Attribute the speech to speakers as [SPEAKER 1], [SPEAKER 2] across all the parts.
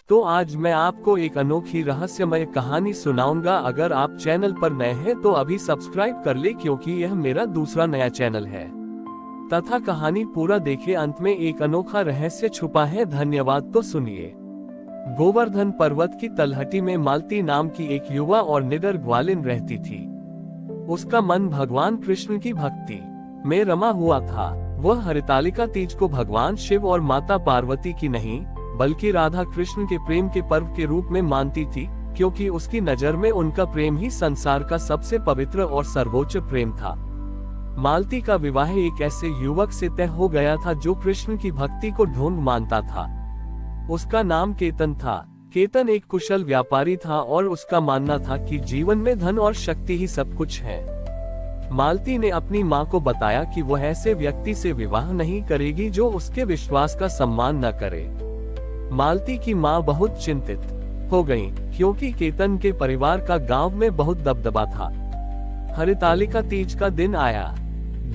[SPEAKER 1] तो आज मैं आपको एक अनोखी रहस्यमय कहानी सुनाऊंगा। अगर आप चैनल पर नए हैं तो अभी सब्सक्राइब कर ले, क्योंकि यह मेरा दूसरा नया चैनल है। तथा कहानी पूरा देखे, अंत में एक अनोखा रहस्य छुपा है। धन्यवाद। तो सुनिए। गोवर्धन पर्वत की तलहटी में मालती नाम की एक युवा और निडर ग्वालिन रहती थी। उसका मन भगवान कृष्ण की भक्ति में रमा हुआ था। वह हरितालिका तीज को भगवान शिव और माता पार्वती की नहीं, बल्कि राधा कृष्ण के प्रेम के पर्व के रूप में मानती थी, क्योंकि उसकी नजर में उनका प्रेम ही संसार का सबसे पवित्र और सर्वोच्च प्रेम था। मालती का विवाह एक ऐसे युवक से तय हो गया था जो कृष्ण की भक्ति को ढोंग मानता था। उसका नाम केतन था। केतन एक कुशल व्यापारी था और उसका मानना था कि जीवन में धन और शक्ति ही सब कुछ है। मालती ने अपनी माँ को बताया कि वह ऐसे व्यक्ति से विवाह नहीं करेगी जो उसके विश्वास का सम्मान न करे। मालती की माँ बहुत चिंतित हो गईं, क्योंकि केतन के परिवार का गांव में बहुत दबदबा था। हरितालिका तीज का दिन आया।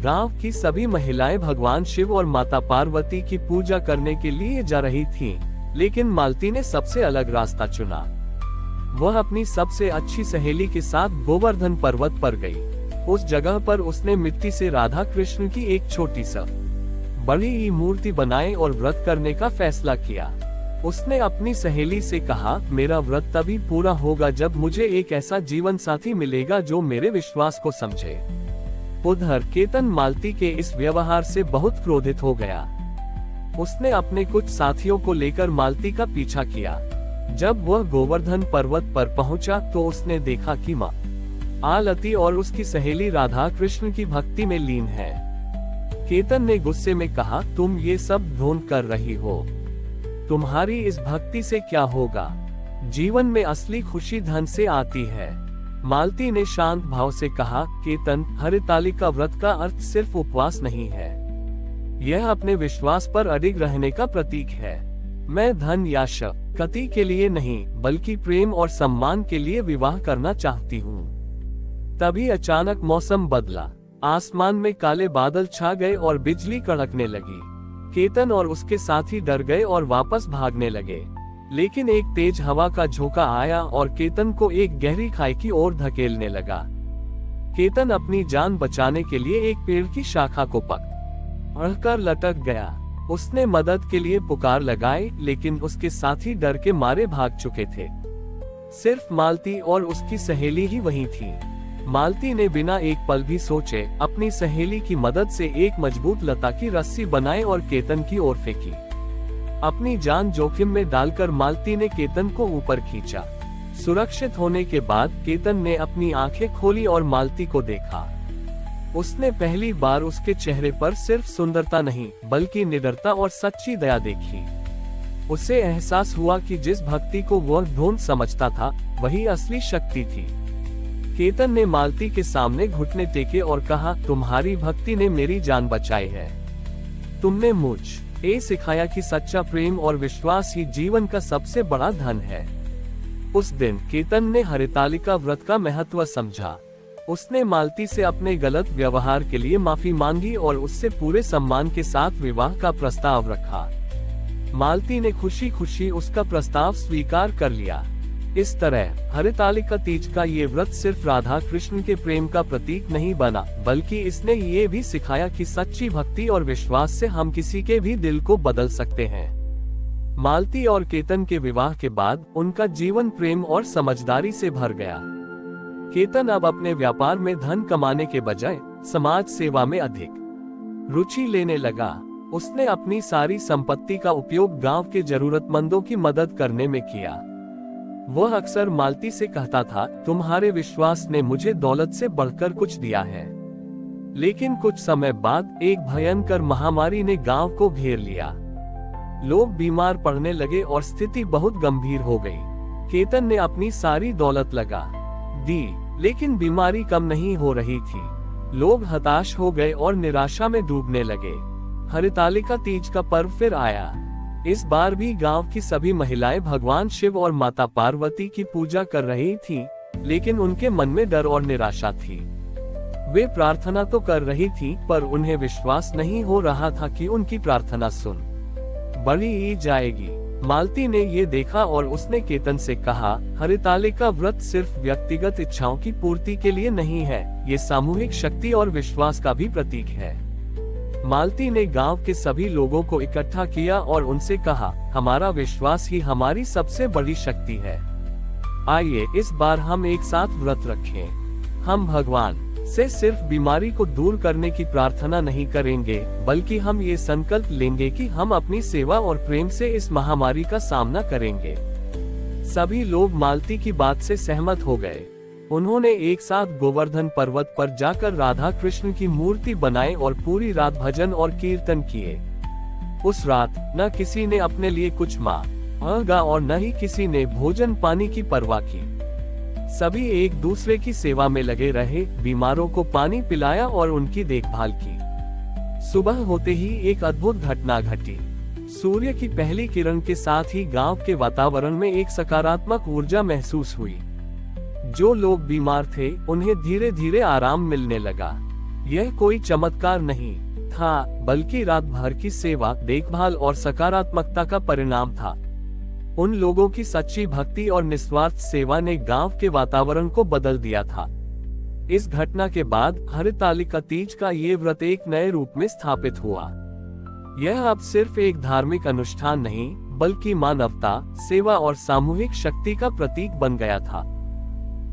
[SPEAKER 1] गांव की सभी महिलाएं भगवान शिव और माता पार्वती की पूजा करने के लिए जा रही थीं, लेकिन मालती ने सबसे अलग रास्ता चुना। वह अपनी सबसे अच्छी सहेली के साथ गोवर्धन पर्वत पर गई। उस जगह पर उसने मिट्टी से राधा कृष्ण की एक छोटी सी बड़ी ही मूर्ति बनाई और व्रत करने का फैसला किया। उसने अपनी सहेली से कहा, मेरा व्रत तभी पूरा होगा जब मुझे एक ऐसा जीवन साथी मिलेगा जो मेरे विश्वास को समझे। उधर केतन मालती के इस व्यवहार से बहुत क्रोधित हो गया। उसने अपने कुछ साथियों को लेकर मालती का पीछा किया। जब वह गोवर्धन पर्वत पर पहुंचा तो उसने देखा कि माँ आलती और उसकी सहेली राधा कृष्ण की भक्ति में लीन है। केतन ने गुस्से में कहा, तुम ये सब ढूंढ कर रही हो। तुम्हारी इस भक्ति से क्या होगा? जीवन में असली खुशी धन से आती है। मालती ने शांत भाव से कहा, केतन, हरितालिका व्रत का अर्थ सिर्फ उपवास नहीं है। यह अपने विश्वास पर अडिग रहने का प्रतीक है। मैं धन या शक्ति के लिए नहीं, बल्कि प्रेम और सम्मान के लिए विवाह करना चाहती हूँ। तभी अचानक मौसम बदला। आसमान में काले बादल छा गए और बिजली कड़कने लगी। केतन और उसके साथी डर गए और वापस भागने लगे। लेकिन एक तेज हवा का झोंका आया और केतन को एक गहरी खाई की ओर धकेलने लगा। केतन अपनी जान बचाने के लिए एक पेड़ की शाखा को पकड़कर लटक गया। उसने मदद के लिए पुकार लगाई, लेकिन उसके साथी डर के मारे भाग चुके थे। सिर्फ मालती और उसकी सहेली ही वहीं थी। मालती ने बिना एक पल भी सोचे अपनी सहेली की मदद से एक मजबूत लता की रस्सी बनाई और केतन की ओर फेंकी। अपनी जान जोखिम में डालकर मालती ने केतन को ऊपर खींचा। सुरक्षित होने के बाद केतन ने अपनी आंखें खोली और मालती को देखा। उसने पहली बार उसके चेहरे पर सिर्फ सुंदरता नहीं, बल्कि निडरता और सच्ची दया देखी। उसे एहसास हुआ कि जिस भक्ति को वह ढूंढ समझता था, वही असली शक्ति थी। केतन ने मालती के सामने घुटने टेके और कहा, तुम्हारी भक्ति ने मेरी जान बचाई है। तुमने मुझे सिखाया कि सच्चा प्रेम और विश्वास ही जीवन का सबसे बड़ा धन है। उस दिन केतन ने हरितालिका व्रत का महत्व समझा। उसने मालती से अपने गलत व्यवहार के लिए माफी मांगी और उससे पूरे सम्मान के साथ विवाह का प्रस्ताव रखा। मालती ने खुशी खुशी उसका प्रस्ताव स्वीकार कर लिया। इस तरह हरितालिका तीज का ये व्रत सिर्फ राधा कृष्ण के प्रेम का प्रतीक नहीं बना, बल्कि इसने ये भी सिखाया कि सच्ची भक्ति और विश्वास से हम किसी के भी दिल को बदल सकते हैं। मालती और केतन के विवाह के बाद उनका जीवन प्रेम और समझदारी से भर गया। केतन अब अपने व्यापार में धन कमाने के बजाय समाज सेवा में अधिक रुचि लेने लगा। उसने अपनी सारी संपत्ति का उपयोग गांव के जरूरतमंदों की मदद करने में किया। वह अक्सर मालती से कहता था, तुम्हारे विश्वास ने मुझे दौलत से बढ़कर कुछ दिया है। लेकिन कुछ समय बाद एक भयंकर महामारी ने गांव को घेर लिया। लोग बीमार पड़ने लगे और स्थिति बहुत गंभीर हो गई। केतन ने अपनी सारी दौलत लगा दी, लेकिन बीमारी कम नहीं हो रही थी। लोग हताश हो गए और निराशा में डूबने लगे। हरितालिका तीज का पर्व फिर आया। इस बार भी गांव की सभी महिलाएं भगवान शिव और माता पार्वती की पूजा कर रही थीं, लेकिन उनके मन में डर और निराशा थी। वे प्रार्थना तो कर रही थीं, पर उन्हें विश्वास नहीं हो रहा था कि उनकी प्रार्थना सुन बड़ी जाएगी। मालती ने ये देखा और उसने केतन से कहा, हरितालिका व्रत सिर्फ व्यक्तिगत इच्छाओं की पूर्ति के लिए नहीं है, ये सामूहिक शक्ति और विश्वास का भी प्रतीक है। मालती ने गांव के सभी लोगों को इकट्ठा किया और उनसे कहा, हमारा विश्वास ही हमारी सबसे बड़ी शक्ति है। आइए इस बार हम एक साथ व्रत रखें। हम भगवान से सिर्फ बीमारी को दूर करने की प्रार्थना नहीं करेंगे, बल्कि हम ये संकल्प लेंगे कि हम अपनी सेवा और प्रेम से इस महामारी का सामना करेंगे। सभी लोग मालती की बात से सहमत हो गए। उन्होंने एक साथ गोवर्धन पर्वत पर जाकर राधा कृष्ण की मूर्ति बनाई और पूरी रात भजन और कीर्तन किए। उस रात न किसी ने अपने लिए कुछ मांगा और न ही किसी ने भोजन पानी की परवाह की। सभी एक दूसरे की सेवा में लगे रहे, बीमारों को पानी पिलाया और उनकी देखभाल की। सुबह होते ही एक अद्भुत घटना घटी। सूर्य की पहली किरण के साथ ही गांव के वातावरण में एक सकारात्मक ऊर्जा महसूस हुई। जो लोग बीमार थे उन्हें धीरे धीरे आराम मिलने लगा। यह कोई चमत्कार नहीं था, बल्कि रात भर की सेवा, देखभाल और सकारात्मकता का परिणाम था। उन लोगों की सच्ची भक्ति और निस्वार्थ सेवा ने गांव के वातावरण को बदल दिया था। इस घटना के बाद हरितालिका तीज का ये व्रत एक नए रूप में स्थापित हुआ। यह अब सिर्फ एक धार्मिक अनुष्ठान नहीं, बल्कि मानवता, सेवा और सामूहिक शक्ति का प्रतीक बन गया था।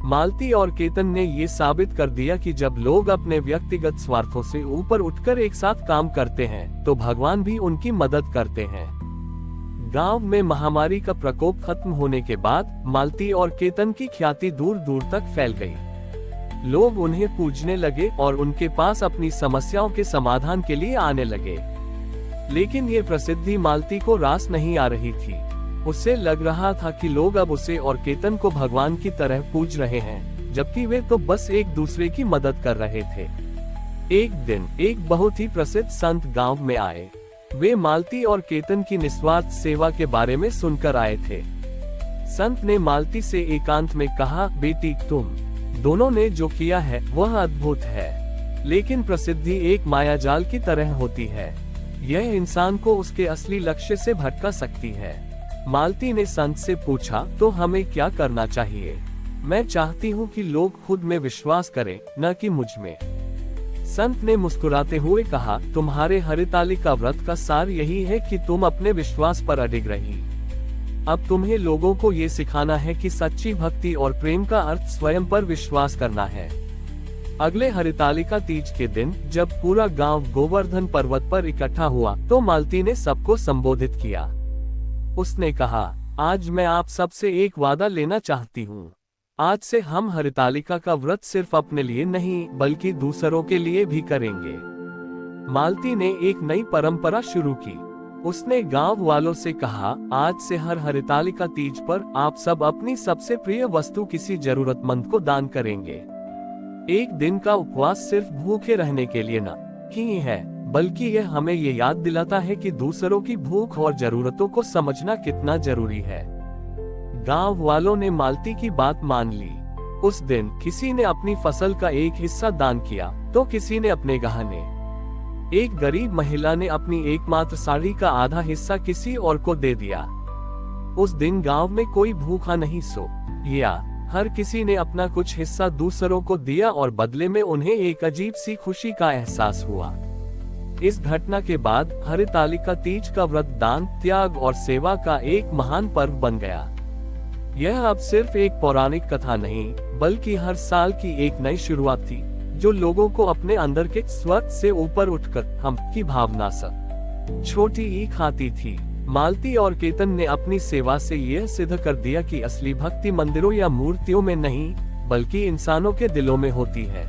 [SPEAKER 1] मालती और केतन ने ये साबित कर दिया कि जब लोग अपने व्यक्तिगत स्वार्थों से ऊपर उठकर एक साथ काम करते हैं, तो भगवान भी उनकी मदद करते हैं। गांव में महामारी का प्रकोप खत्म होने के बाद मालती और केतन की ख्याति दूर दूर तक फैल गई। लोग उन्हें पूजने लगे और उनके पास अपनी समस्याओं के समाधान के लिए आने लगे। लेकिन ये प्रसिद्धि मालती को रास नहीं आ रही थी। उसे लग रहा था कि लोग अब उसे और केतन को भगवान की तरह पूज रहे हैं, जबकि वे तो बस एक दूसरे की मदद कर रहे थे। एक दिन एक बहुत ही प्रसिद्ध संत गांव में आए। वे मालती और केतन की निस्वार्थ सेवा के बारे में सुनकर आए थे। संत ने मालती से एकांत में कहा, बेटी, तुम दोनों ने जो किया है वह अद्भुत है, लेकिन प्रसिद्धि एक मायाजाल की तरह होती है। यह इंसान को उसके असली लक्ष्य से भटका सकती है। मालती ने संत से पूछा, तो हमें क्या करना चाहिए? मैं चाहती हूँ कि लोग खुद में विश्वास करें, न कि मुझ में। संत ने मुस्कुराते हुए कहा, तुम्हारे हरितालिका व्रत का सार यही है कि तुम अपने विश्वास पर अडिग रही। अब तुम्हें लोगों को ये सिखाना है कि सच्ची भक्ति और प्रेम का अर्थ स्वयं पर विश्वास करना है। अगले हरितालिका तीज के दिन जब पूरा गांव गोवर्धन पर्वत पर इकट्ठा हुआ, तो मालती ने सबको संबोधित किया। उसने कहा, आज मैं आप सबसे एक वादा लेना चाहती हूँ। आज से हम हरितालिका का व्रत सिर्फ अपने लिए नहीं, बल्कि दूसरों के लिए भी करेंगे। मालती ने एक नई परंपरा शुरू की। उसने गांव वालों से कहा, आज से हर हरितालिका तीज पर आप सब अपनी सबसे प्रिय वस्तु किसी जरूरतमंद को दान करेंगे। एक दिन का उपवास सिर्फ भूखे रहने के लिए न ही है, बल्कि यह हमें ये याद दिलाता है कि दूसरों की भूख और जरूरतों को समझना कितना जरूरी है। गांव वालों ने मालती की बात मान ली। उस दिन किसी ने अपनी फसल का एक हिस्सा दान किया, तो किसी ने अपने गहने। एक गरीब महिला ने अपनी एकमात्र साड़ी का आधा हिस्सा किसी और को दे दिया। उस दिन गांव में कोई भूखा नहीं सोया। हर किसी ने अपना कुछ हिस्सा दूसरों को दिया और बदले में उन्हें एक अजीब सी खुशी का एहसास हुआ। इस घटना के बाद हरितालिका तीज का व्रत दान, त्याग और सेवा का एक महान पर्व बन गया। यह अब सिर्फ एक पौराणिक कथा नहीं, बल्कि हर साल की एक नई शुरुआत थी, जो लोगों को अपने अंदर के स्वर्ग से ऊपर उठकर हम की भावना से छोटी ही खाती थी। मालती और केतन ने अपनी सेवा से यह सिद्ध कर दिया कि असली भक्ति मंदिरों या मूर्तियों में नहीं, बल्कि इंसानों के दिलों में होती है।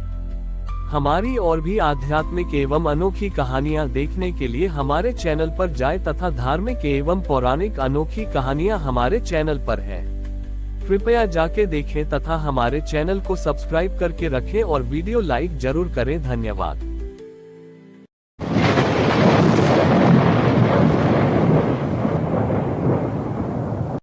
[SPEAKER 1] हमारी और भी आध्यात्मिक एवं अनोखी कहानियां देखने के लिए हमारे चैनल पर जाएं तथा धार्मिक एवं पौराणिक अनोखी कहानियां हमारे चैनल पर है। कृपया जाके देखें तथा हमारे चैनल को सब्सक्राइब करके रखें और वीडियो लाइक जरूर करें। धन्यवाद।